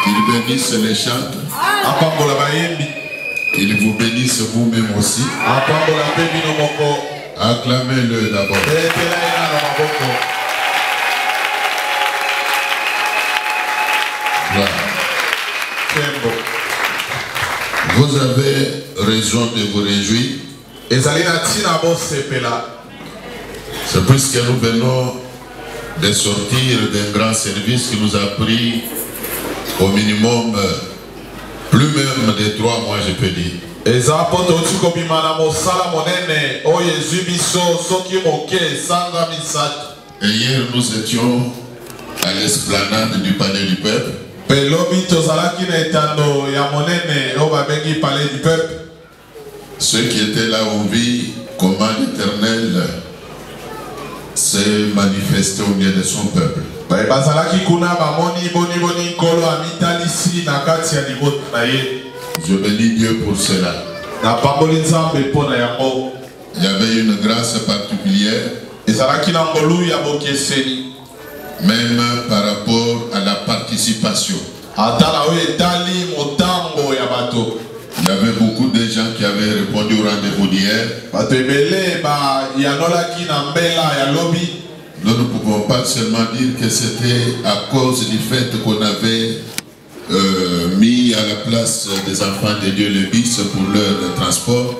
Qu'il bénisse les chants. Qu'il vous bénisse vous-même aussi. Acclamez-le d'abord. Vous avez raison de vous réjouir. C'est puisque nous venons de sortir d'un grand service qui nous a pris au minimum plus même de 3 mois, je peux dire. Et hier nous étions à l'esplanade du palais du peuple. Ceux qui étaient là ont vu comment l'Éternel s'est manifesté au milieu de son peuple. Je bénis Dieu pour cela. Il y avait une grâce particulière, même par rapport à la participation. Il y avait beaucoup de gens qui avaient répondu au rendez-vous d'hier. Nous ne pouvons pas seulement dire que c'était à cause du fait qu'on avait mis à la place des enfants de Dieu le bus pour leur transport.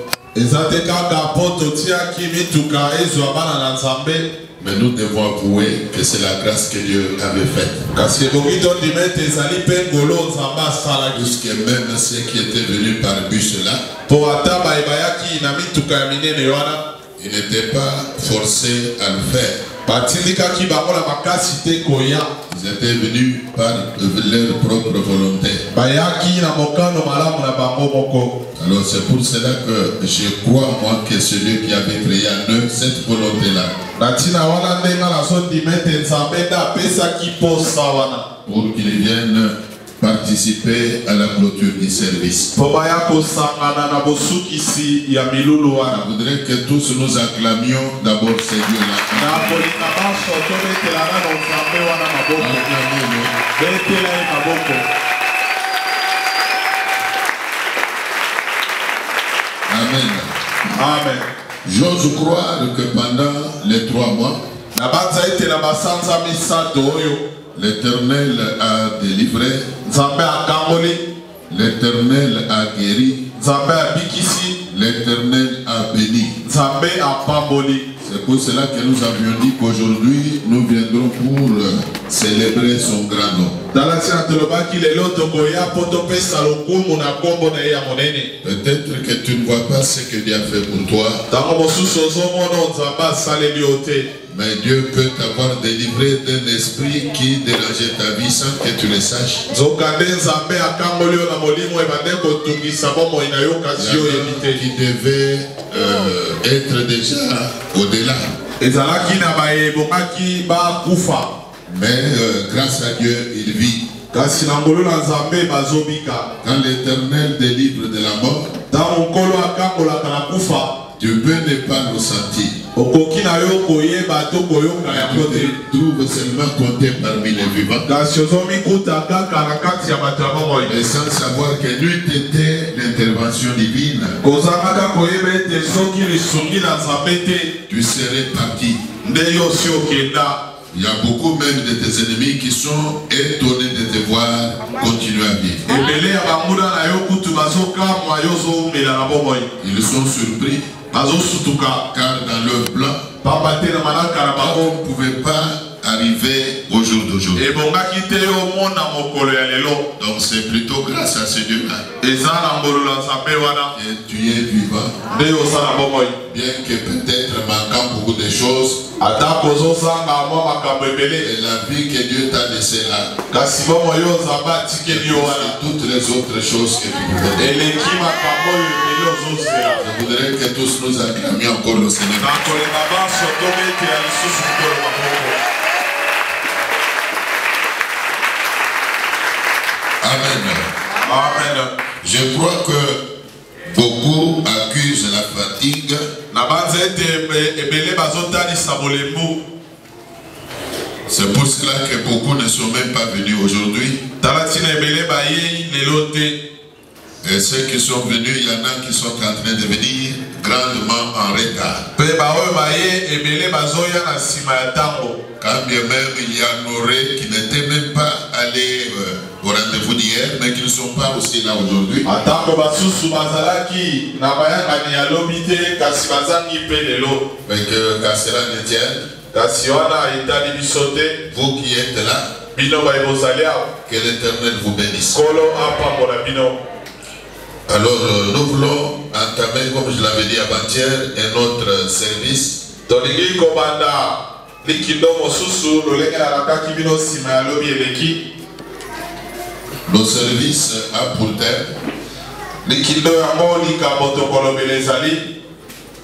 Mais nous devons avouer que c'est la grâce que Dieu avait faite. Puisque même ceux qui étaient venus par bus là, ils n'étaient pas forcés à le faire. Ils étaient venus par leur propre volonté. Alors c'est pour cela que je crois moi que celui qui avait créé en eux cette volonté-là, pour qu'ils viennent participer à la clôture du service. Je voudrais que tous nous acclamions d'abord ces dieux-là. Amen. Amen. J'ose croire que pendant les 3 mois, l'Éternel a délivré, l'Éternel a guéri, l'Éternel a béni. C'est pour cela que nous avions dit qu'aujourd'hui nous viendrons pour célébrer son grand nom. Peut-être que tu ne vois pas ce que Dieu a fait pour toi. Mais Dieu peut t'avoir délivré d'un esprit qui dérangeait ta vie sans que tu le saches. Qui devait être déjà au-delà. Mais grâce à Dieu, il vit. Quand l'Éternel délivre de la mort, tu peux ne pas le sentir. Tu trouves seulement compter parmi les vivants. Et sans savoir que lui était l'intervention divine, tu serais parti. Il y a beaucoup même de tes ennemis qui sont étonnés de te voir continuer à vivre. Ils sont surpris. Car dans leur plan, on ne pouvait pas arriver au jour d'aujourd'hui. Donc c'est plutôt grâce à ce Dieu-là que tu es vivant. Bien que peut-être manquant beaucoup de choses, et la vie que Dieu t'a laissée là, toutes les autres choses que tu pouvais faire. Je voudrais que tous nous acclamions encore le Seigneur. Amen. Amen. Je crois que beaucoup accusent la fatigue. C'est pour cela que beaucoup ne sont même pas venus aujourd'hui. Et ceux qui sont venus, il y en a qui sont en train de venir grandement en retard. Quand bien même il y en aurait qui n'étaient même pas allés au rendez-vous d'hier, mais qui ne sont pas aussi là aujourd'hui. Mais que cela ne tienne. Vous qui êtes là, que l'Éternel vous bénisse. Alors nous voulons entamer, comme je l'avais dit avant-hier, un autre service. Le service a pour thème.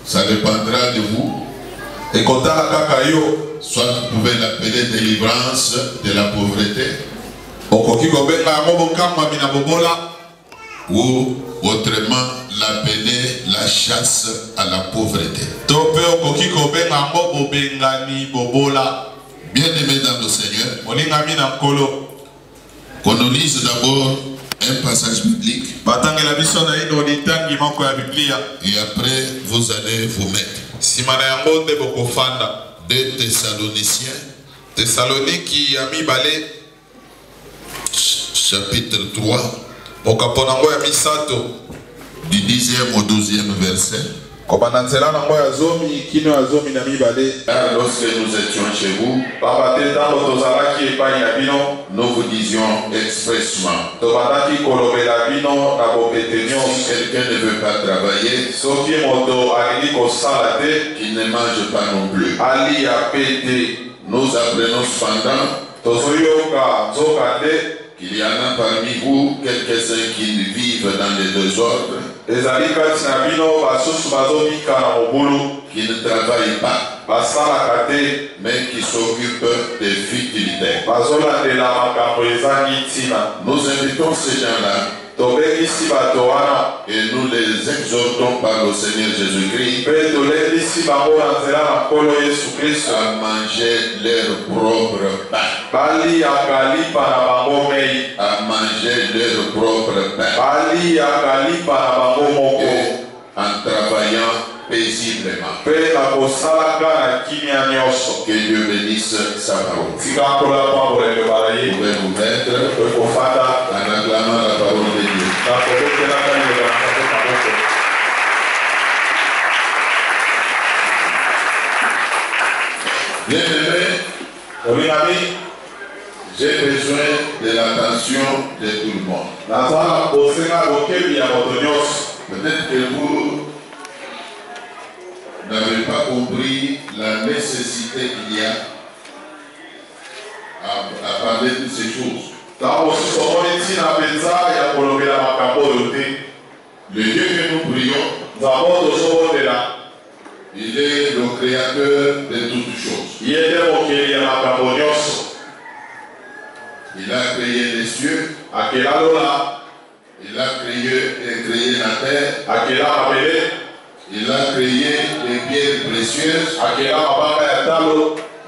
Ça dépendra de vous. Soit vous pouvez l'appeler délivrance de la pauvreté. Ou autrement l'appeler la chasse à la pauvreté. Bien aimé dans le Seigneur, qu'on nous lise d'abord un passage biblique. Et après vous allez vous mettre. 2 Thessaloniciens, chapitre 3, du 10e au 12e verset. Lorsque nous étions chez vous, nous vous disions expressement, si quelqu'un ne veut pas travailler, qu'il ne mange pas non plus. Nous apprenons cependant qu'il y en a parmi vous quelques-uns qui vivent dans les désordres, qui ne travaillent pas, mais qui s'occupent des futilités. Nous invitons ces gens-là et nous les exhortons par le Seigneur Jésus-Christ à manger leur propre pain. À manger leur propre pain. Et en travaillant paisiblement. Que Dieu bénisse sa parole. Vous pouvez vous mettre en acclamant la parole de Dieu. Bien-aimé, j'ai besoin de l'attention de tout le monde. Peut-être que vous n'avez pas compris la nécessité qu'il y a à parler de ces choses. Le Dieu que nous prions, il est le créateur de toutes choses. Il a créé les cieux. Il a créé la terre. Il a créé les pierres précieuses.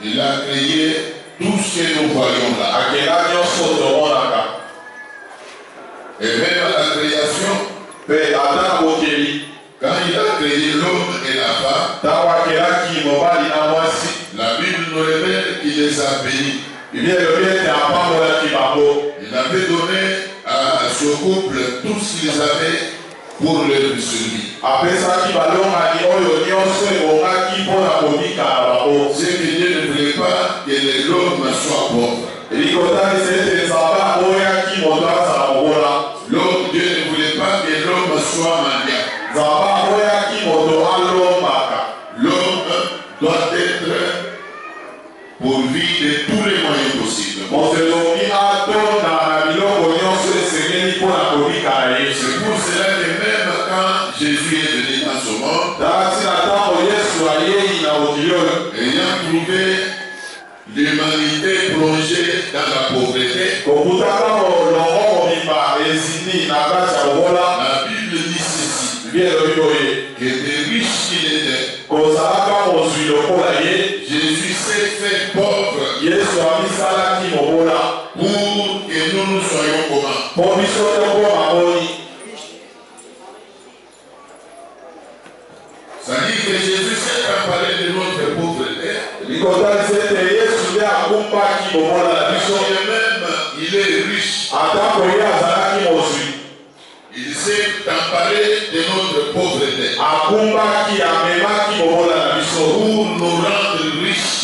Il a créé tout ce que nous voyons là. Et même à la création, quand il a créé l'homme et la femme, la Bible nous révèle qu'il les a bénis. Il avait donné à ce couple tout ce qu'ils avaient pour leur survie. Ce que Dieu ne voulait pas que l'homme soit pauvre. Dieu ne voulait pas que l'homme soit mendiant. L'homme doit être pourvu de tous les moyens possibles. C'est pour cela que même quand Jésus est venu dans ce monde, ayant trouvé l'humanité plongée dans la pauvreté, la Bible dit ceci, que des riches qu'il était, Jésus s'est fait pauvre pour que nous soyons comment? Ça dit que Jésus s'est emparé de notre pauvreté. Même il est riche. Il s'est emparé de notre pauvreté pour nous rendre riches.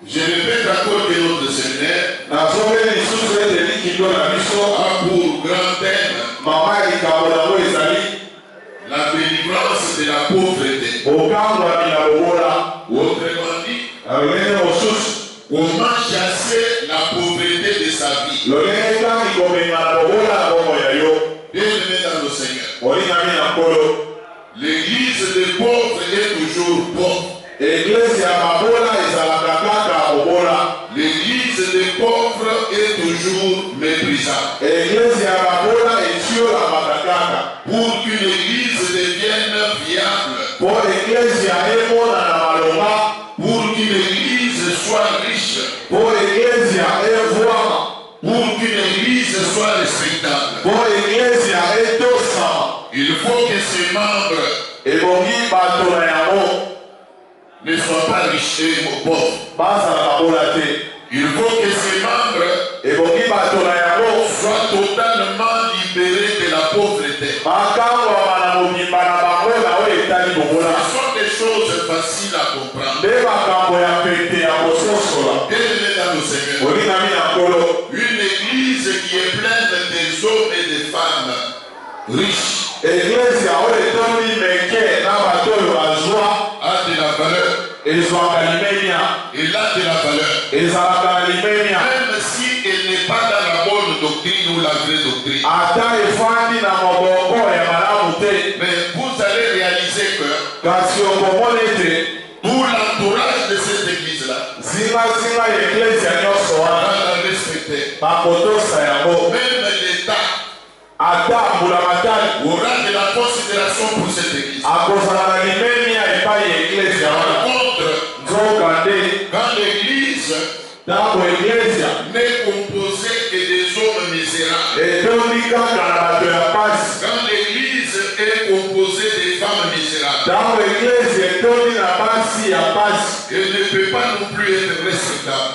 Je répète encore que notre séminaire a pour grand thème la délivrance de la pauvreté. Autrement dit, comment chasser la pauvreté de sa Bien-aimé dans le Seigneur. L'église des pauvres est toujours pauvre. L'église des pauvres est toujours méprisable. Pour qu'une église devienne viable, pour qu'une église soit riche, pour qu'une église soit respectable, il faut que ses membres ne soient pas riches et pauvres. Il faut que ces membres soient totalement libérés de la pauvreté. Ce sont des choses faciles à comprendre. Bien-aimé dans le Seigneur. Une église qui est pleine des hommes et des femmes riches a de la valeur. Il a de la valeur. Même si elle n'est pas dans la bonne doctrine ou la vraie doctrine. Mais vous allez réaliser que pour l'entourage de cette église-là, on va la respecter. Même l'État aura de la considération pour cette église. Par contre, quand l'église n'est composée que des hommes misérables, quand l'église est composée des femmes misérables, elle ne peut pas non plus être respectable.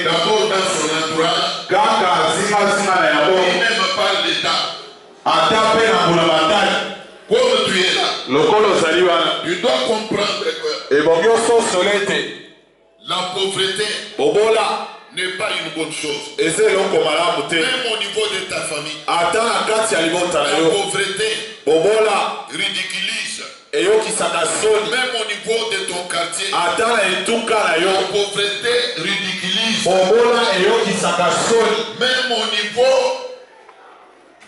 D'abord dans son entourage, et même par l'État. Comme tu es là, tu dois comprendre que la pauvreté n'est pas une bonne chose. Même au niveau de ta famille, la pauvreté ridiculise. Même au niveau de ton quartier, la pauvreté ridiculise. Même au niveau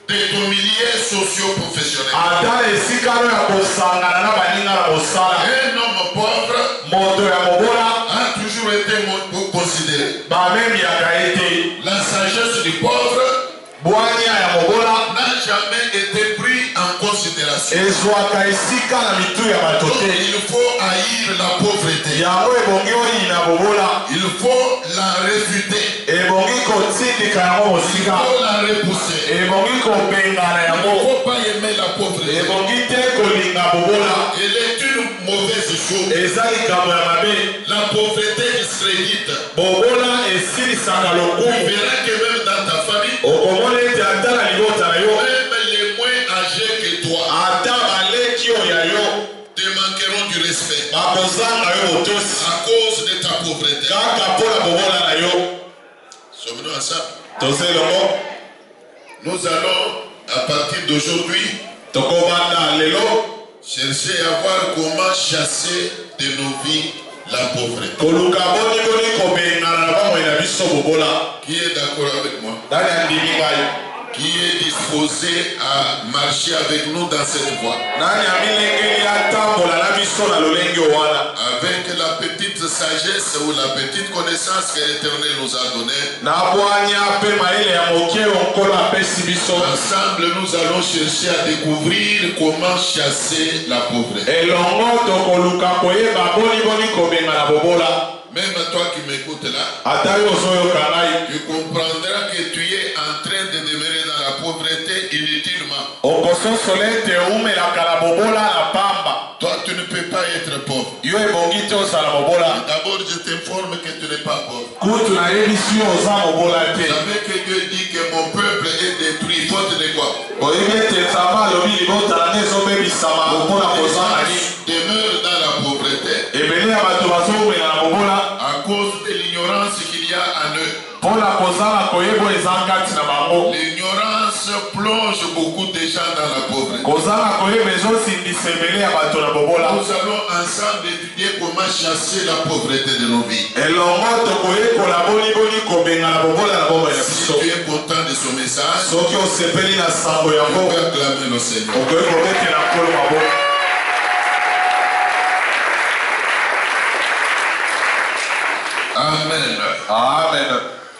de ton milieu socio-professionnel. Un homme pauvre a toujours été considéré. La sagesse du pauvre n'a jamais été prise en considération. Donc il faut haïr la pauvreté. Il faut la réfuter. Il faut la repousser. Il ne faut pas aimer la pauvreté. Elle est une mauvaise chose. La pauvreté discrédite. Tu verras que même dans ta famille, même les moins âgés que toi te manqueront du respect à cause de ta pauvreté. Sommes-nous ensemble? Nous allons, à partir d'aujourd'hui, chercher à voir comment chasser de nos vies la pauvreté. Qui est d'accord avec moi? Qui est disposé à marcher avec nous dans cette voie? Avec la petite sagesse ou la petite connaissance que l'Éternel nous a donnée, ensemble nous allons chercher à découvrir comment chasser la pauvreté. Même toi qui m'écoutes là, tu comprendras que tu es en train de demeurer dans la pauvreté inutilement. Toi, tu ne peux pas être pauvre. D'abord, je t'informe que tu n'es pas pauvre. Vous savez que Dieu dit que mon peuple est détruit, faute de quoi? Demeure dans la pauvreté à cause de l'ignorance qu'il y a en eux. L'ignorance plonge beaucoup de gens dans la pauvreté. Nous allons ensemble étudier comment chasser la pauvreté de nos vies. Si tu es content de ce message, on peut acclamer le Seigneur. Amen. Amen.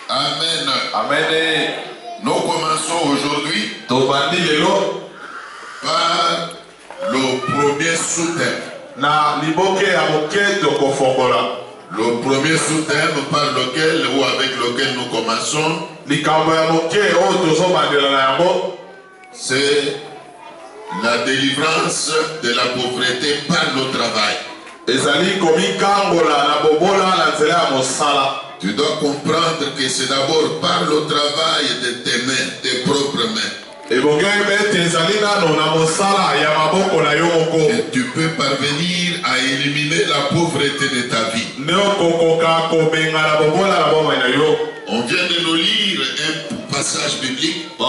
Amen. Amen. Nous commençons aujourd'hui par le premier sous-thème. Le premier sous-thème par lequel ou avec lequel nous commençons, c'est la délivrance de la pauvreté par le travail. Tu dois comprendre que c'est d'abord par le travail de tes mains, tes propres mains. Et tu peux parvenir à éliminer la pauvreté de ta vie. On vient de nous lire un passage biblique. Et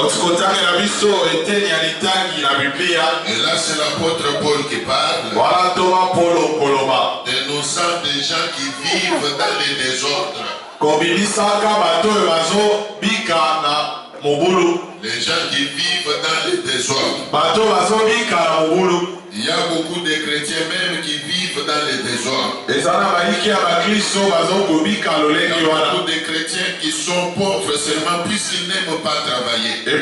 là, c'est l'apôtre Paul qui parle. De nos sangs, des gens qui vivent dans les désordres. Les gens qui vivent dans les désordres. Il y a beaucoup de chrétiens même qui vivent dans les désordres. Il y a beaucoup de chrétiens qui sont pauvres seulement puisqu'ils n'aiment pas travailler. Ils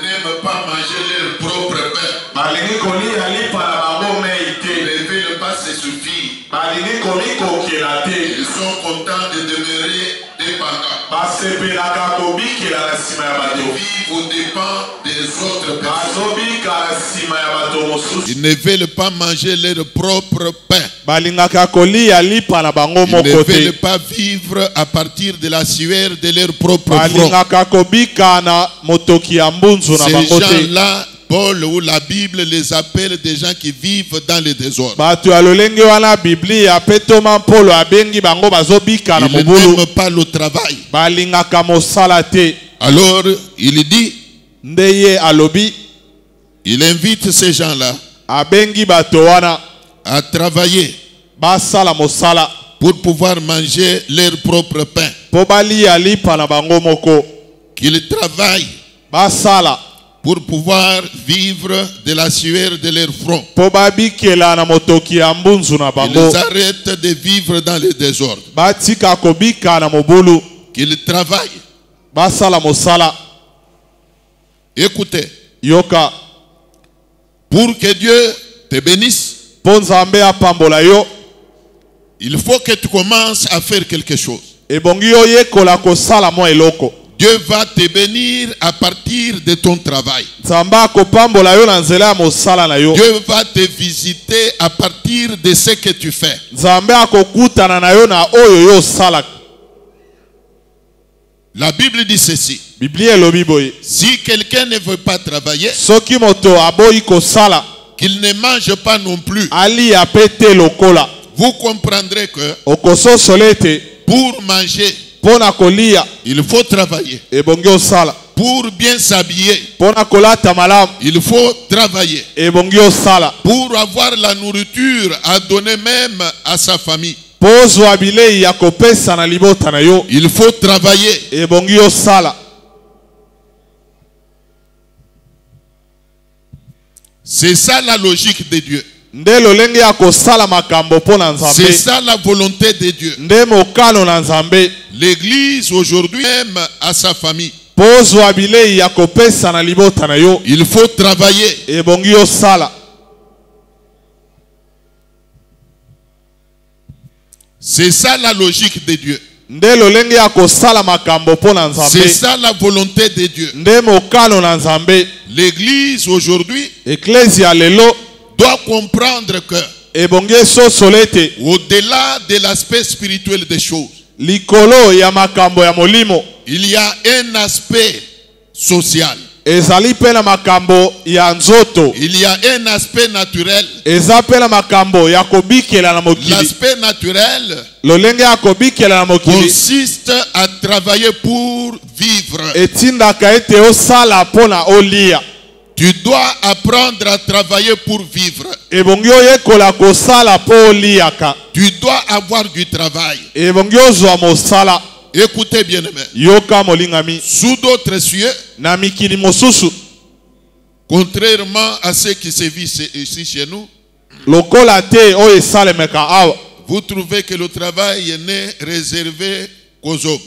n'aiment pas manger leur propre pain. Ils ne veulent pas se suffire. Ils sont contents de demeurer dépendants. Ils vivent aux dépens des autres personnes. Ils ne veulent pas manger leur propre pain. Ils ne veulent pas vivre à partir de la sueur de leur propre front. Ces gens-là, Paul ou la Bible les appelle des gens qui vivent dans le désordre. Ils n'aiment pas le travail. Alors, il dit, il invite ces gens-là à travailler pour pouvoir manger leur propre pain. Qu'ils travaillent pour pouvoir vivre de la sueur de leur front. Ils arrêtent de vivre dans le désordre. Qu'ils travaillent. Écoutez. Pour que Dieu te bénisse, il faut que tu commences à faire quelque chose. Dieu va te bénir à partir de ton travail. Dieu va te visiter à partir de ce que tu fais. La Bible dit ceci. Si quelqu'un ne veut pas travailler, qu'il ne mange pas non plus, vous comprendrez que pour manger, il faut travailler. Pour bien s'habiller, il faut travailler. Pour avoir la nourriture à donner même à sa famille, il faut travailler. C'est ça la logique de Dieu. C'est ça la volonté de Dieu. L'église aujourd'hui aime à sa famille. Il faut travailler. C'est ça la logique de Dieu. C'est ça la volonté de Dieu. L'église aujourd'hui doit comprendre que au-delà de l'aspect spirituel des choses, il y a un aspect social. Il y a un aspect naturel. L'aspect naturel consiste à travailler pour vivre. Tu dois apprendre à travailler pour vivre. Tu dois avoir du travail. Écoutez bien aimé. Sous d'autres cieux, contrairement à ce qui se vit ici chez nous, vous trouvez que le travail n'est réservé qu'aux hommes.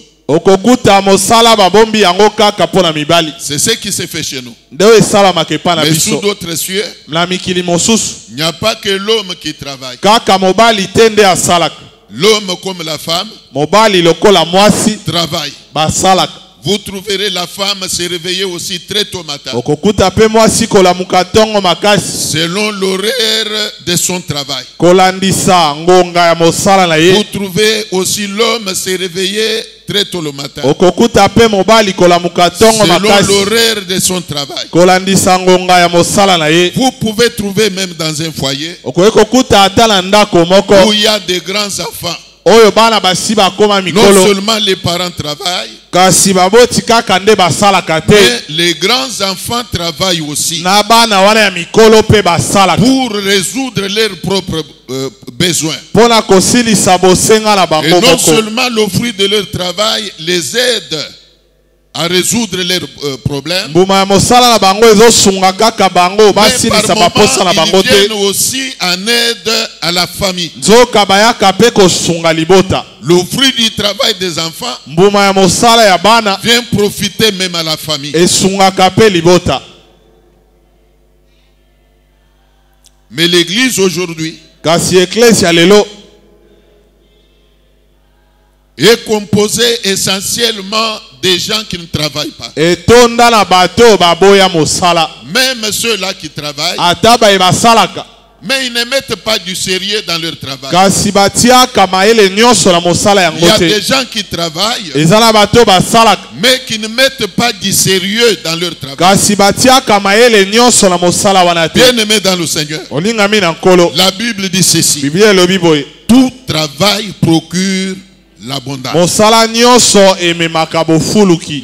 C'est ce qui se fait chez nous. Mais sous d'autres cieux, il n'y a pas que l'homme qui travaille. L'homme comme la femme travaille. Vous trouverez la femme se réveiller aussi très tôt matin, selon l'horaire de son travail. Vous trouvez aussi l'homme se réveiller très tôt le matin, selon l'horaire de son travail. Vous pouvez trouver même dans un foyer où il y a des grands enfants. Non seulement les parents travaillent, mais les grands enfants travaillent aussi pour résoudre leurs propres besoins. Et non seulement le fruit de leur travail les aide à résoudre leurs problèmes, mais par moment, ils viennent aussi en aide à la famille. Le fruit du travail des enfants vient profiter même à la famille. Mais l'église aujourd'hui est composée essentiellement des gens qui ne travaillent pas. Même ceux-là qui travaillent, mais ils ne mettent pas du sérieux dans leur travail. Il y a des gens qui travaillent, mais qui ne mettent pas du sérieux dans leur travail. Bien aimé dans le Seigneur, la Bible dit ceci: tout travail procure l'abondance.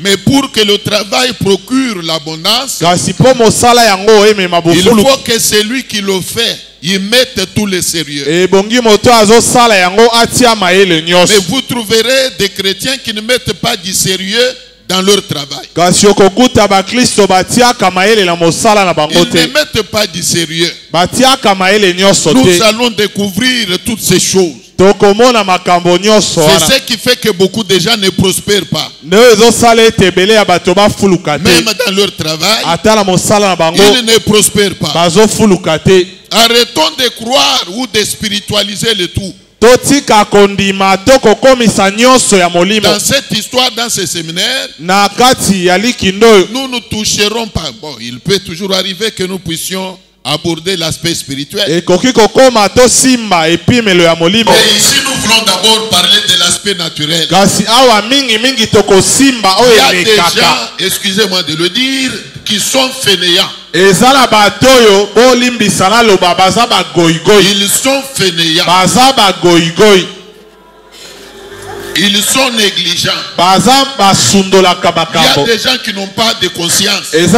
Mais pour que le travail procure l'abondance, il faut que celui qui le fait, il mette tout le sérieux. Mais vous trouverez des chrétiens qui ne mettent pas du sérieux dans leur travail. Ils ne mettent pas du sérieux. Nous allons découvrir toutes ces choses. C'est ce qui fait que beaucoup de gens ne prospèrent pas. Même dans leur travail, ils ne prospèrent pas. Arrêtons de croire ou de spiritualiser le tout. Dans cette histoire, dans ce séminaire, nous ne toucherons pas. Bon, il peut toujours arriver que nous puissions aborder l'aspect spirituel. Mais ici, nous voulons d'abord parler de l'aspect naturel. Il y a des gens, excusez-moi de le dire, qui sont fainéants. Ils sont fainéants. Ils sont négligents. Il y a des gens qui n'ont pas de conscience. Ils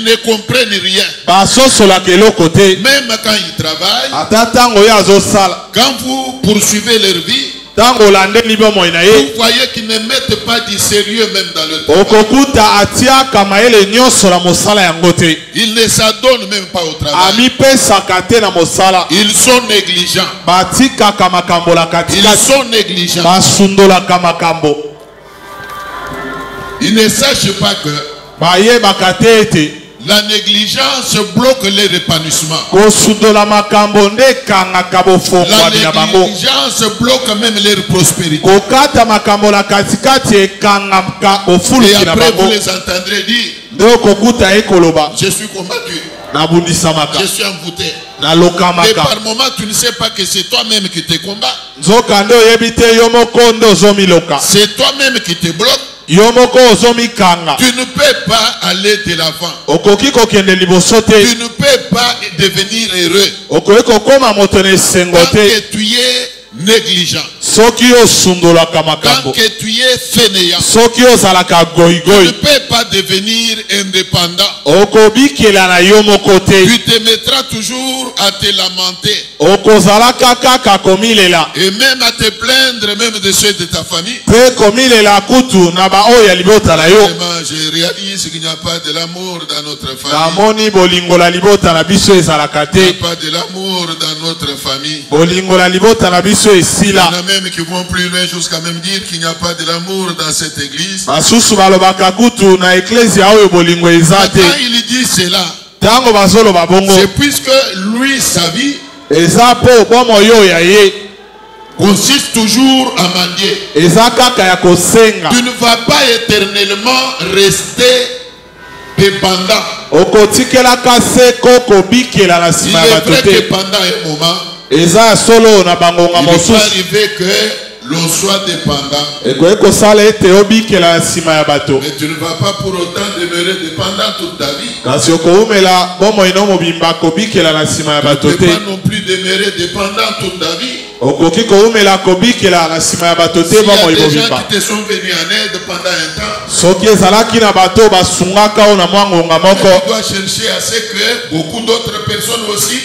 ne comprennent rien. Même quand ils travaillent, quand vous poursuivez leur vie, vous voyez qu'ils ne mettent pas du sérieux même dans le travail. Ils ne s'adonnent même pas au travail. Ils sont négligents. Ils sont négligents. Ils ne sachent pas que la négligence bloque leur épanouissement. La négligence bloque même leur prospérité. Et après vous les entendrez dire: je suis combattu, je suis envoûté. Mais par moment tu ne sais pas que c'est toi-même qui te combats. C'est toi-même qui te bloque. Tu ne peux pas aller de l'avant. Tu ne peux pas devenir heureux tant que tu es négligent, soki osundolaka tant makambo, que tu es fainéant, soki ozalaka tu ne goigoi, peux pas devenir indépendant. okobikela na yo moko te, Tu te mettras toujours à te lamenter okozalaka kaka komilela, et même à te plaindre même de ceux de ta famille. pe komilela kutu na baoyo ya libota na yo. Vraiment, je réalise qu'il n'y a pas de l'amour dans notre famille. Namoni bolingo la libota na biso ezalaka Il n'y a te, pas de l'amour dans notre famille. bolingo la libota na biso Il y esila. en a même qui vont plus loin jusqu'à même dire qu'il n'y a pas de l'amour dans cette église. Basusu balobaka kutu na eklesia oyo bolingo eza Quand te. il dit cela, Tango bazoloba bongo, c'est puisque lui, sa vie, eza po bomo yo ya ye, consiste toujours à mendier. eza kaka ya kosenga. Tu ne vas pas éternellement rester dépendant. Okotikelaka se koko bikela na Il sima ya est bato vrai que te. pendant un moment, Eza ya solo na bangonga il peut mosusu. arriver que l'on soit dépendant. Ekoki kosala ete obikela na sima ya bato. Mais tu ne vas pas pour autant demeurer dépendant toute ta vie. Kasi okoumela bomoi no mobimba kobikela na sima ya Tu bato ne peux te. pas non plus demeurer dépendant toute ta vie. Okoki koumela kobikela na sima ya bato te S'il y a bomoi des gens mobimba. qui te sont venus en aide pendant un temps, Soki ezalaki na bato basungaka o na mwa ngonga tu moko, dois chercher à ce que beaucoup d'autres personnes aussi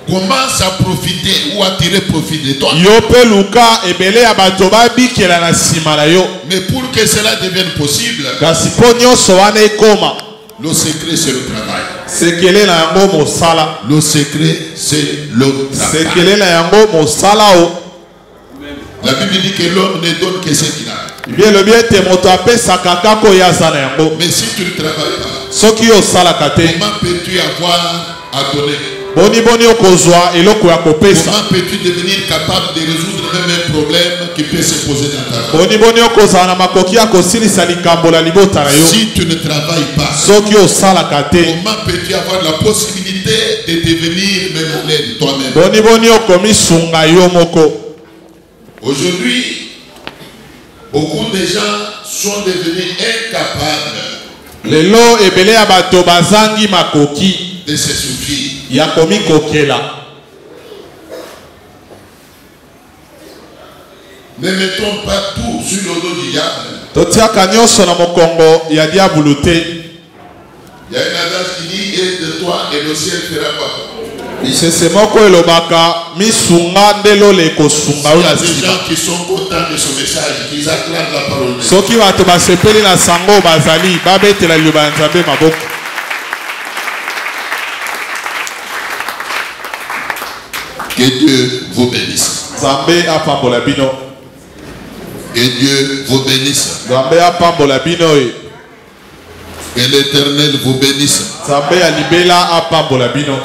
commencent à profiter ou à tirer profit de toi. yo pe luka ebele ya bato babikela na sima na yo. Mais pour que cela devienne possible, Kasi po nyonso wana ekoma, le secret c'est le travail. sekele na yango mosala. Le secret c'est le travail. Sekele na yango mosala o. La Bible dit que l'homme ne donne que ce qu'il a. Bible elobi ete moto apesaka kaka oyo aza na yango. Mais si tu ne travailles pas, Soki yo osalaka te, comment peux-tu avoir à donner? boni okozwa eloko ya kopesa. Comment peux-tu devenir capable de résoudre même un problème qui peut se poser dans ta vie? Boni okozala na makoki ya kosilisa likambo la libota na yo. Si tu ne travailles pas, Soki osalaka te, comment peux-tu avoir la possibilité de devenir même en aide toi-même? boni okomisunga yo moko. Aujourd'hui, beaucoup de gens sont devenus incapables Lelo ebele ya bato bazangi makoki de se suffire. ya komikokela. Ne mettons pas tout sur le dos du diable. Totiaka nyonso na mokongo ya diabulu te. Il y a une adage qui dit aide-toi et le ciel fera quoi? Lisese moko elobaka misunga ndelole ekosunga Il y oyo a na des nsima. gens qui sont contents de ce message, qui acclament la parole de Dieu. Soki bato basepeli na sango bazali babetela liloba ya Nzambe maboko. Que Dieu vous bénisse. Nzambe apambola bino. Que Dieu vous bénisse. Nzambe apambola bino e. Que l'Éternel vous bénisse. Nzambe ya libela apambola bino.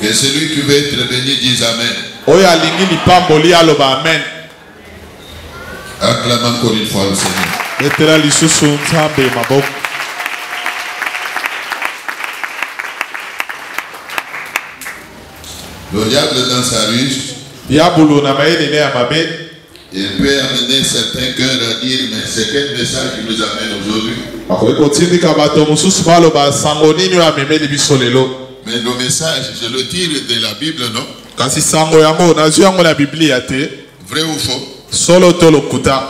Que celui qui veut être béni dise Amen. Oyo alingi lipamboli aloba amen. Acclame encore une fois le Seigneur. Betela lisusu Nzambe maboko. Le diable dans sa ruse, Diabulu na mayele ya mabe. il peut amener certains cœurs à dire mais c'est quel message qui nous amène aujourd'hui? Akoki kotindika bato mosusu baloba sango nini oyo amemeli biso lelo. Mais le message, je le tire de la Bible, non? Kasi sango yango nazwi yango na Biblia te. Vrai ou faux? Solo to lokuta.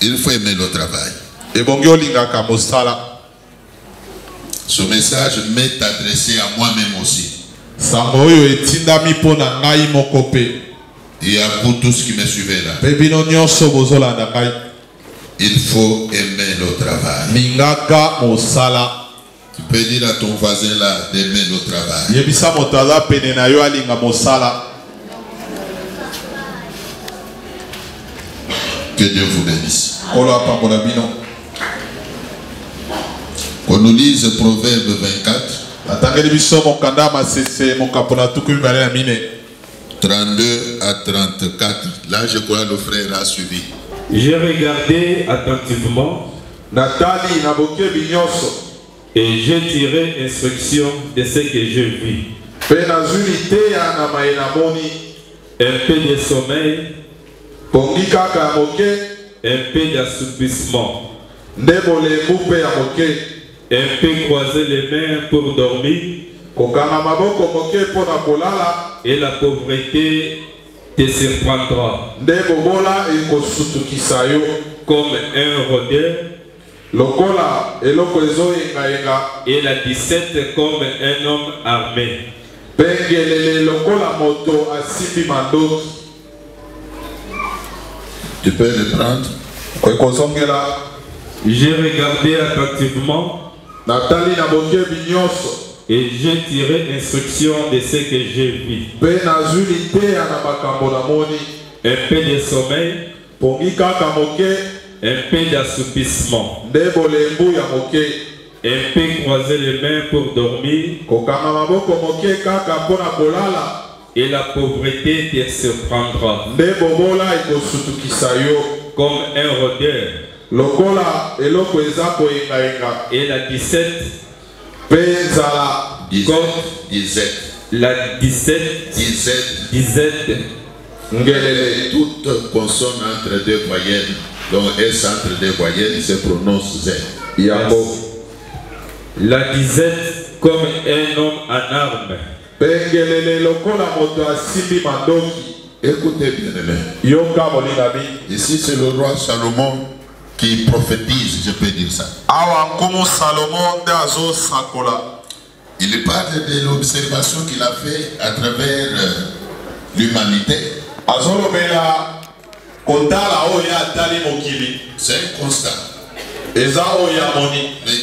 Il faut aimer le travail. Ebongi olingaka mosala. Ce message m'est adressé à moi-même aussi. Sango oyo etindami mpo na ngai moko pe. Et à vous tous qui me suivez là. Pe bino nyonso bozolanda ngai. Il faut aimer le travail. Lingaka mosala. Tu peux dire à ton voisin là d'aimer le travail. Yebisa moto aza pene na yo alinga mosala. Que Dieu vous bénisse. Kolo apambola bino. Qu'on nous lise Proverbe 24. Atangeli biso mokanda masese mokapona tuku mibale na mine. 32 à 34. Là, je crois que le frère a suivi. J'ai regardé attentivement Natali na bokebi nyonso. et j'ai tiré instruction de ce que je vis. Pe nazwi liteya na maye na moni. Un peu de sommeil, Pongi kaka ya moke. un peu d'assoupissement, Nde bolembu pe ya moke. un peu croiser les mains pour dormir, et la pauvreté te surprendra. Comme un rôdeur, et la 17 comme un homme armé. Tu peux le prendre. J'ai regardé attentivement et j'ai tiré instruction de ce que j'ai vu. Un peu de sommeil, un peu d'assoupissement, un peu croiser les mains pour dormir, et la pauvreté te surprendra. Comme un rôdeur. Et la 17 comme la 17 toute consonne entre deux voyelles, donc S entre deux voyelles se prononce Z. La 17 comme un homme en armes. Écoutez bien aimé. Ici c'est le roi Salomon qui prophétise, je peux dire ça. Il parle de l'observation qu'il a fait à travers l'humanité. C'est un constat, mais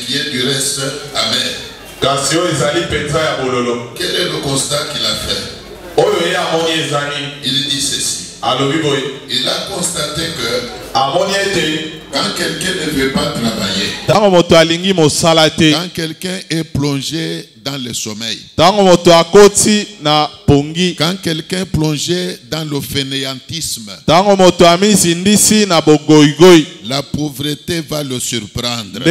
qui est du reste amer. Quel est le constat qu'il a fait? Il dit ceci. Il a constaté que quand quelqu'un ne veut pas travailler, quand quelqu'un est plongé dans le sommeil, quand quelqu'un est plongé dans le fainéantisme, la pauvreté va le surprendre.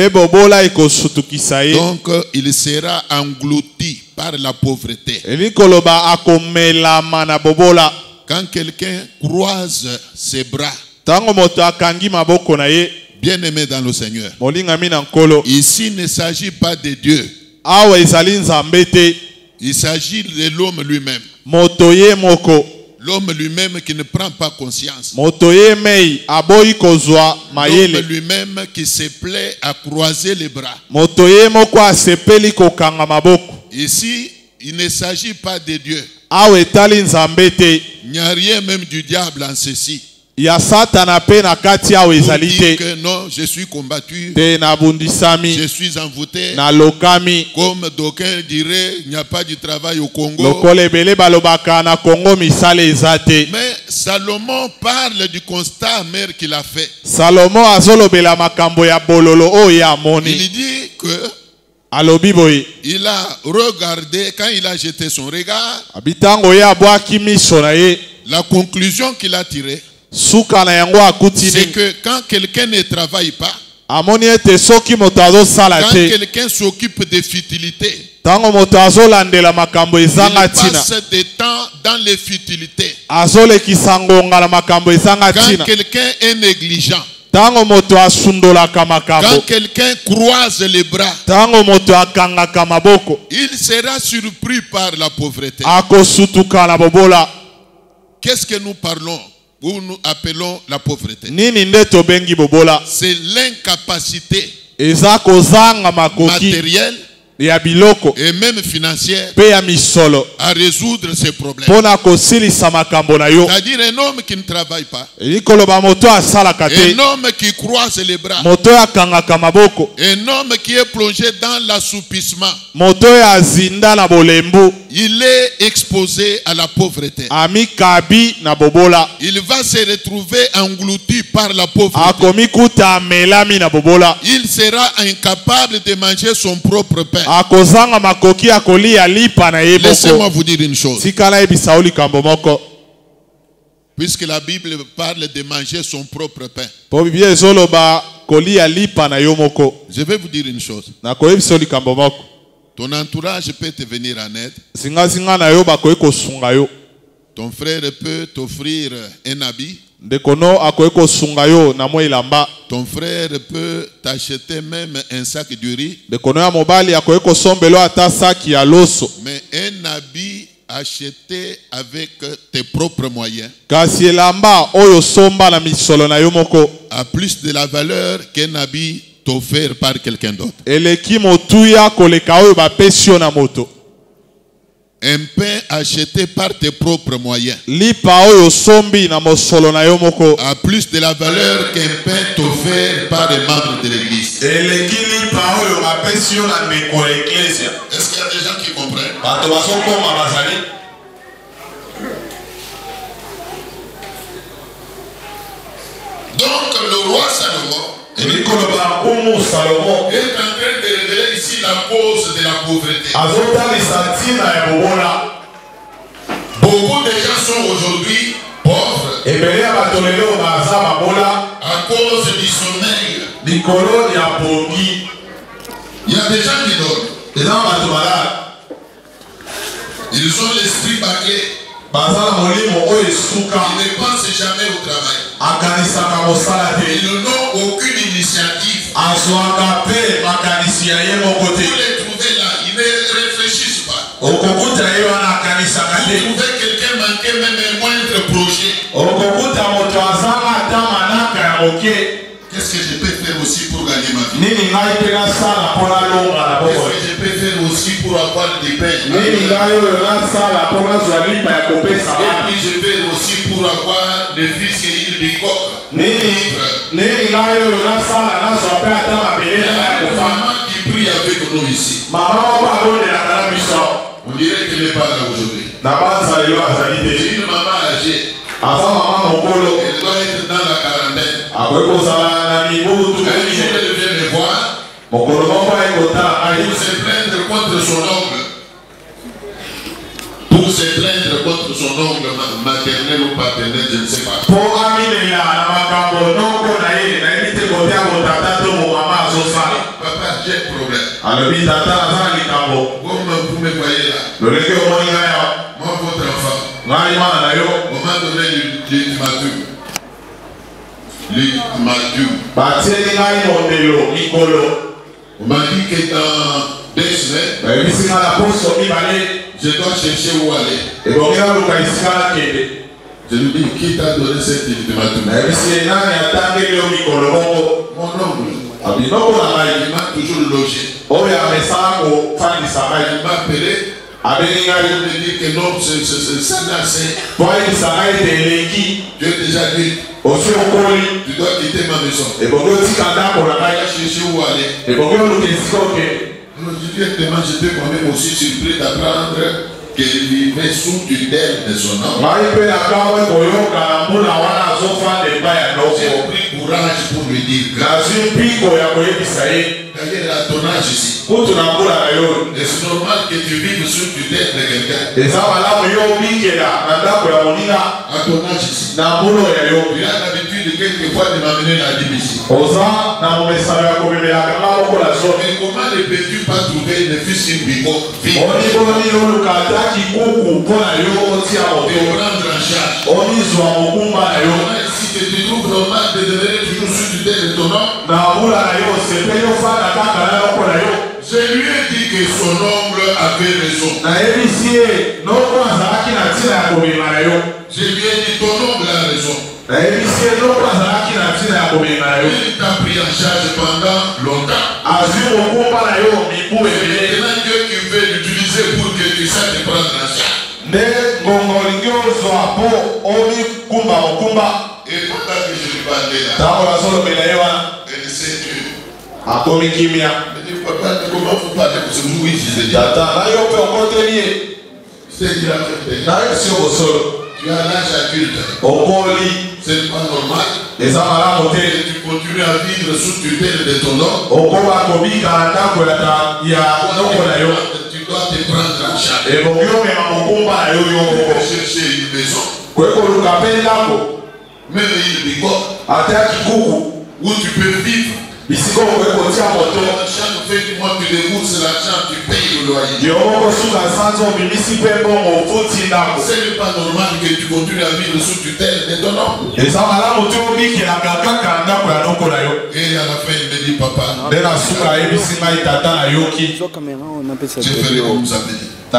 Donc il sera englouti par la pauvreté. Quand quelqu'un croise ses bras, bien aimé dans le Seigneur, ici il ne s'agit pas de Dieu, il s'agit de l'homme lui-même. L'homme lui-même qui ne prend pas conscience. L'homme lui-même qui se plaît à croiser les bras. Ici, il ne s'agit pas de Dieu. Il n'y a rien même du diable en ceci. Pour dire que non, je suis combattu, je suis envoûté. Comme d'aucuns diraient, il n'y a pas du travail au Congo. Mais Salomon parle du constat amer qu'il a fait. Il dit que il a regardé, quand il a jeté son regard, la conclusion qu'il a tirée, c'est que quand quelqu'un ne travaille pas, quand quelqu'un s'occupe des futilités, il passe des temps dans les futilités. Quand quelqu'un est négligent, quand quelqu'un croise les bras, il sera surpris par la pauvreté. Qu'est-ce que nous parlons ou nous appelons la pauvreté? C'est l'incapacité matérielle et même financière à résoudre ces problèmes. C'est-à-dire un homme qui ne travaille pas, un homme qui croise les bras, un homme qui est plongé dans l'assoupissement, il est exposé à la pauvreté. Il va se retrouver englouti par la pauvreté. Il sera incapable de manger son propre pain. Laissez-moi vous dire une chose. Puisque la Bible parle de manger son propre pain, je vais vous dire une chose. Ton entourage peut te venir en aide. Ton frère peut t'offrir un habit. Ndekono akoeko sungayo na mo ilamba. Ton frère peut t'acheter même un sac de riz. Ndekono ya mobali akoeko sombelo ata saki ya loso. Mais un habit acheté avec tes propres moyens Kasi elamba oyo somba na misolo na yo moko a plus de la valeur qu'un habit offert par quelqu'un d'autre. eleki motuya koleka oyo bapesi yo na moto. Un pain acheté par tes propres moyens Lipa oyo sombi na mosolo na yo moko a plus de la valeur qu'un pain offert par les membres de l'église. eleki lipa oyo bapesi yo na ndeko ya eklesia. Est-ce qu'il y a des gens qui comprennent? Bato bazokoma bazali. Donc le roi Salomon Elikoloba omo Salomon est en train de révéler ici la cause de la pauvreté. azotalisa ntina ya bobola. Beaucoup de gens sont aujourd'hui pauvres Ebele ya bato lelo baza babola à cause du sommeil. likolo ya pongi. Il y a des gens qui dorment. Eza bato balala. Ils ont l'esprit bagué. Baza na molimo oyo esuka. Ils ne pensent jamais au travail. Akanisaka mosala te. Ils n'ont aucune initiative. Azwaka pe makanisi ya ye moko Vous te. les trouvez là, ils ne réfléchissent pas. Okokuta ye wana akanisaka Vous te. trouvez quelqu'un manquer même un moindre projet. Okokuta moto azanga ata manaka ya moke. Qu'est-ce que je peux faire aussi pour gagner ma vie? Nini ngai mpe nasala mpo nalonga na Qu'est-ce boko. que je peux faire aussi pour avoir des pains? Nini ngai oyo nasala mpo nazwa lipa ya kopesa Et bana. puis je fais aussi pour avoir des fils et ils des coques. Nini ngai oyo nasala nazwa mpe ata mabele na ya kofa. Maman qui prie avec nous ici. Mama moko alondelaka na biso. On dirait qu'elle n'est pas là aujourd'hui. Na banza lelo azali te. C'est une maman âgée. Aza mama mokolo. Elle doit être dans la quarantaine. Akoki kozala na mibu Un jour, tukuni. elle vient me voir Mokolo moko ekotala ngai. pour se plaindre contre son oncle. Pour se plaindre contre son oncle maternel ou paternel, je ne sais pas. Po aminela na makambo noko na ye nayebi te kotia motata to momama azosala. Papa, j'ai un problème. Alobi tata aza na likambo. Comme vous me voyez là, Loleki omoni ngai awa. moi, votre enfant, Ngai mwana na yo. on m'a donné l'ultimatum. L'ultimatum. Batieli ngai mondelo mikolo. On m'a dit que dans 2 semaines, Bayebisi ngai na poso mibale. je dois chercher où aller. Ebongi naluka esika nakende. Je lui dis, qui t'a donné cet ultimatum? Nayebisi nani atangeli yo mikolo moko. Mon oncle. Abinoko na ngai. Il m'a toujours logé. Oyo amesala kofandisa ngai. Il m'a appelé. Abengi Il ngai. me dit que non, ça n'a assez. Po ayebisa ngai ete eleki. Tu es déjà dit, Osi okoli. tu dois quitter ma maison. Ebongi otika ndako na Tu ngai. vas chercher où aller. Ebongi oluka esika okende. Alors, directement, j'étais quand même aussi surpris d'apprendre qu'il vivait sous tutelle de son oncle. Ngai mpe nakawe koyoka na mbula wana azofanda epai ya J'ai ndoko. pris courage pour lui dire. Nazwi mpiko ya koyebisa ye. D'ailleurs, à ton âge ici, Kutu na mbula na yo. c'est normal que tu vives sous tutelle de quelqu'un. Eza malamu yo obikela na ndako ya moninga À ton âge ici. na mbulo ya yo. Tu as l'habitude quelquefois de m'amener la dîme ici. Oza na momesano ya komemelaka nga moko na zomi. Mais comment ne peux-tu pas trouver le fils d'une bigot vivre Oniboni oluka ata kikuku mpo na yo otia et moto. prendre en charge? Onizwa mokumba na yo. Si tu trouves normal de demeurer toujours sous tutelle de ton oncle, Na mbula na yo sepeli ofanda kaka na yoko na yo. je lui ai dit que son oncle avait raison. Nayebisi ye noko azalaki na ntina ya komema na yo. Je lui ai dit ton oncle a raison. Nayebisi ye noko azalaki na ntina ya komema na yo. Il t'a pris en charge pendant longtemps. Azwi mokumba na yo mibu ebele. Maintenant Dieu qui veut l'utiliser pour que tu saches te prendre en charge. Nde ngongo olingi ozwa mpo omikumba mokumba. Et pendant que je lui parlais là, Ntango nazolobela ye wana elle s'est tue. akomi kimia. Je dis, papa, comment vous parlez pour ce jour? Oui, je l'ai dit. Tata na yo mpe okoteli ye. C'est dit la vérité. Na yo si okosolo. Tu as l'âge adulte. Okoli C'est pas normal. eza malamu te. Et tu continues à vivre sous tutelle de ton oncle. Okoba kobika na ndako ya ndoko na yo. Tu dois te prendre en charge. Ebongi omema mokumba na yo yo Tu moko. peux chercher une maison, Kwekoluka mpe ndako même une bigot, ata kikuku où tu peux vivre Chaque fin du mois, tu débourses l'argent, tu payes le loyer. Ce n'est pas normal que tu continues à vivre sous tutelle de ton oncle. Et à la fin, il me dit, papa, je ferai comme vous avez dit. Et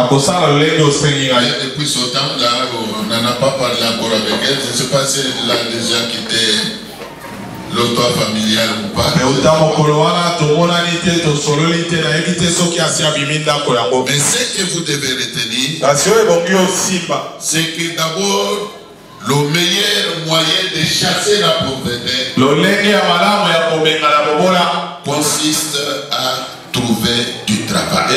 depuis ce temps-là, on n'en a pas parlé encore avec elle. Je ne sais pas si elle a déjà quitté le toit familial ou pas. Mais ce que vous devez retenir, c'est que d'abord, le meilleur moyen de chasser la pauvreté consiste à trouver du travail.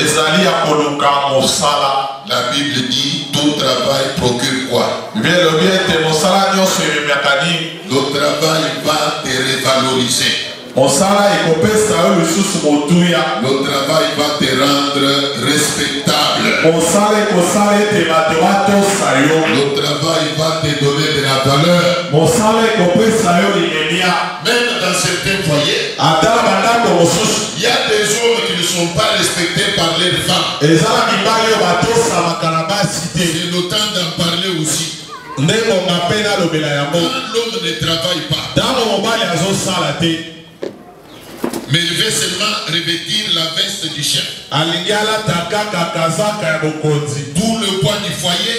La Bible dit tout travail procure quoi? Le travail va te revaloriser. Le travail va te rendre respectable. Le travail va te donner de la valeur. Même dans certains foyers, il y a des hommes qui ne sont pas respectés par leurs femmes. C'est le temps d'en parler aussi. Quand l'homme ne travaille pas, mais il veut seulement revêtir la veste du chef, tout le poids du foyer,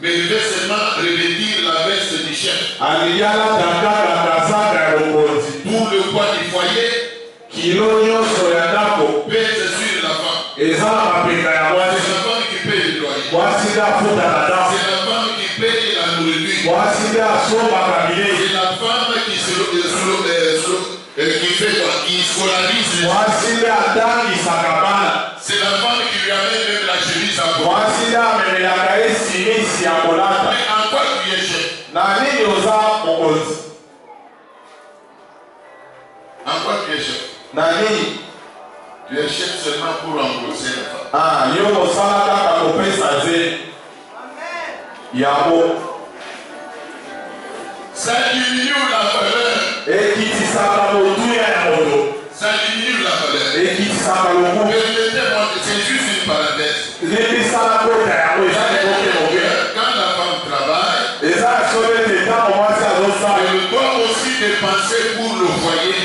mais il veut seulement revêtir la veste du chef, tout le poids du foyer, pèse sur la femme. C'est la femme qui paye le loyer. C'est la femme qui paye la nourriture. C'est la femme qui scolarise. C'est la femme qui lui amène même la chemise à porter. Mais en quoi tu es chef? En quoi tu es chef? Tu es chef seulement pour rembourser la femme. Ça diminue la valeur. Ça diminue la valeur. Permettez-moi, c'est juste une parenthèse. Quand la femme travaille, elle doit aussi dépenser pour le foyer.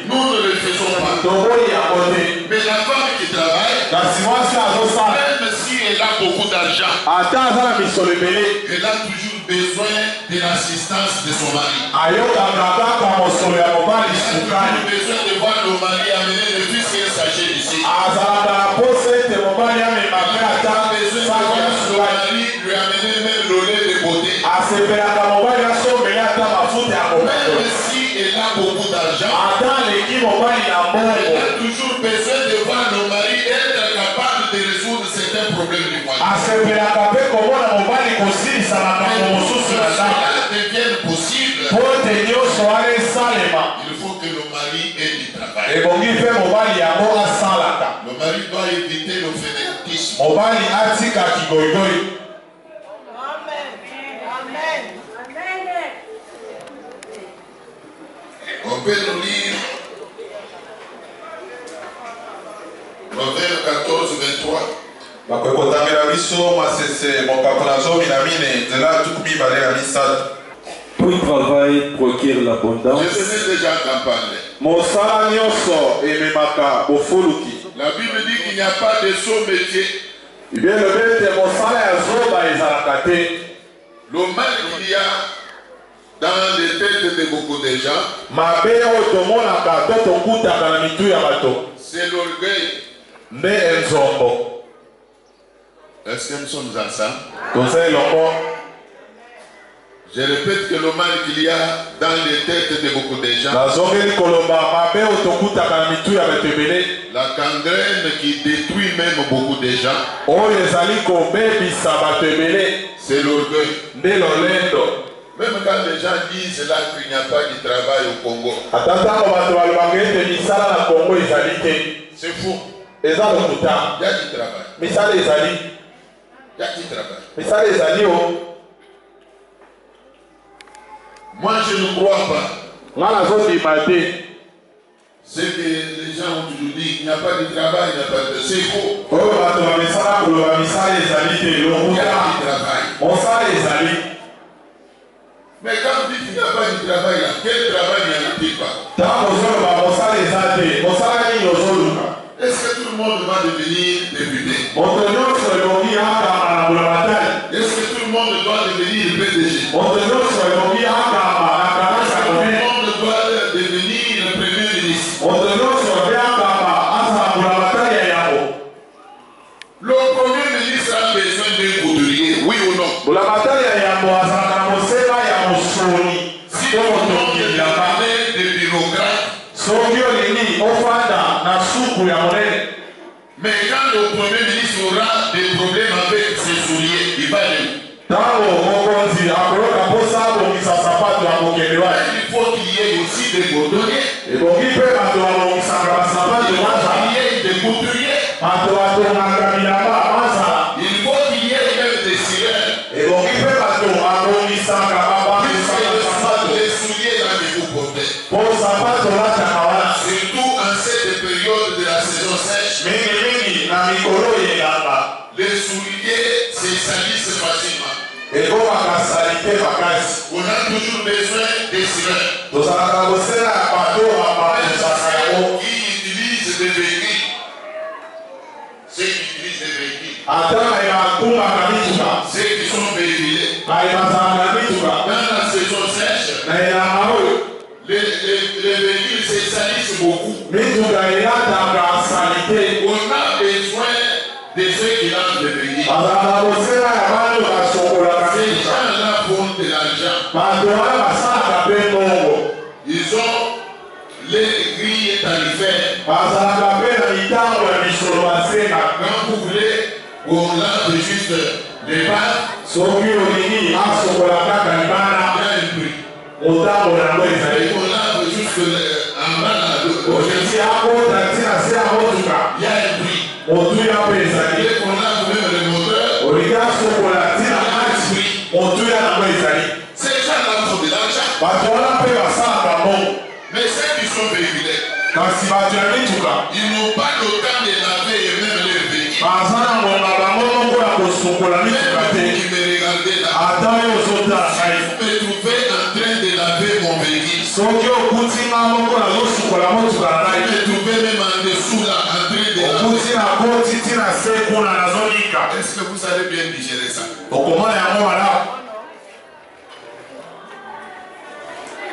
Nous ne le faisons pas. Mais la femme qui travaille, même si elle a beaucoup d'argent, elle a toujours besoin de l'assistance de son mari. Elle a toujours besoin de voir le mari amener le fils et un sachet d'ici. Elle a besoin de voir le mari lui amener même le lait de beauté. Même si elle a beaucoup d'argent, elle a toujours besoin de voir le mari être capable de résoudre certains problèmes du foyer. Cela devienne possible, il faut que le mari ait du travail. Le mari doit éviter le fédératisme. On peut nous lire Proverbe 14, 23. Tout travail procure l'abondance. Je venais déjà d'en parler. La Bible dit qu'il n'y a pas de sot métier. Le mal qu'il y a dans les têtes de beaucoup de gens, c'est l'orgueil. Est-ce que nous sommes ensemble? Je répète que le mal qu'il y a dans les têtes de beaucoup de gens, la gangrène qui détruit même beaucoup de gens, c'est l'orgueil. Même quand les gens disent là qu'il n'y a pas de travail au Congo, c'est faux. Il y a du travail. Il y a du travail. Moi, je ne crois pas. C'est que les gens ont toujours dit qu'il n'y a pas de travail, il n'y a pas de... C'est faux. Il y a du travail. Mais quand vous dites qu'il n'y a pas de travail, là, quel travail n'y a-t-il pas? Est-ce que tout le monde va devenir député? Est-ce que tout le monde doit devenir PDG? Est-ce que tout le monde doit devenir le premier ministre? Le premier ministre a besoin d'un couturier, oui ou non? Si on demande de parler de bureaucrate, mais quand le premier ministre aura des problèmes avec ses souliers, il va aller. Il faut qu'il y ait aussi des couturiers. Il faut qu'il y ait des couturiers. Il faut qu'il y ait même des sirènes. Les souliers là que vous portez. Surtout en cette période de la saison sèche. Les souliers se salissent facilement. On a toujours besoin des sirènes. Qui utilisent des véhicules. Ceux qui utilisent des véhicules. Ceux qui sont véhiculés. Dans la saison sèche, les véhicules se salissent beaucoup. On a besoin de ceux qui lancent les véhicules. Ces gens-là font de l'argent. Ils ont les grilles tarifaires. Quand vous voulez, on lave juste les balles. Il y a un prix. Et on lave juste en bas. Il y a un prix. Et on lave même le moteur. Il y a un prix. Ces gens-là font de l'argent. Mais ceux qui sont véhiculés, ils n'ont pas le temps de laver et même les véhicules. Même vous qui me regardez là, vous me trouvez en train de laver mon véhicule. Vous me trouvez même en dessous là, en train de laver. Est-ce que vous savez bien digérer ça?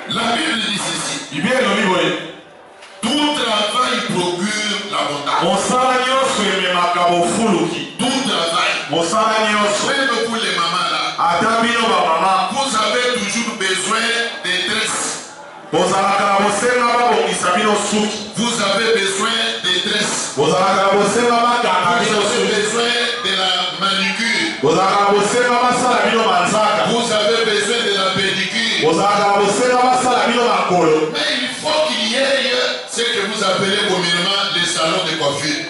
La Bible dit ceci. Tout travail procure l'abondance. Tout travail. Même pour les mamans là. Vous avez toujours besoin de tresses. Vous avez besoin de tresses. Vous avez besoin de la manucure. Vous avez besoin de la pédicure. Mais il faut qu'il y ait ce que vous appelez communément les salons de coiffure.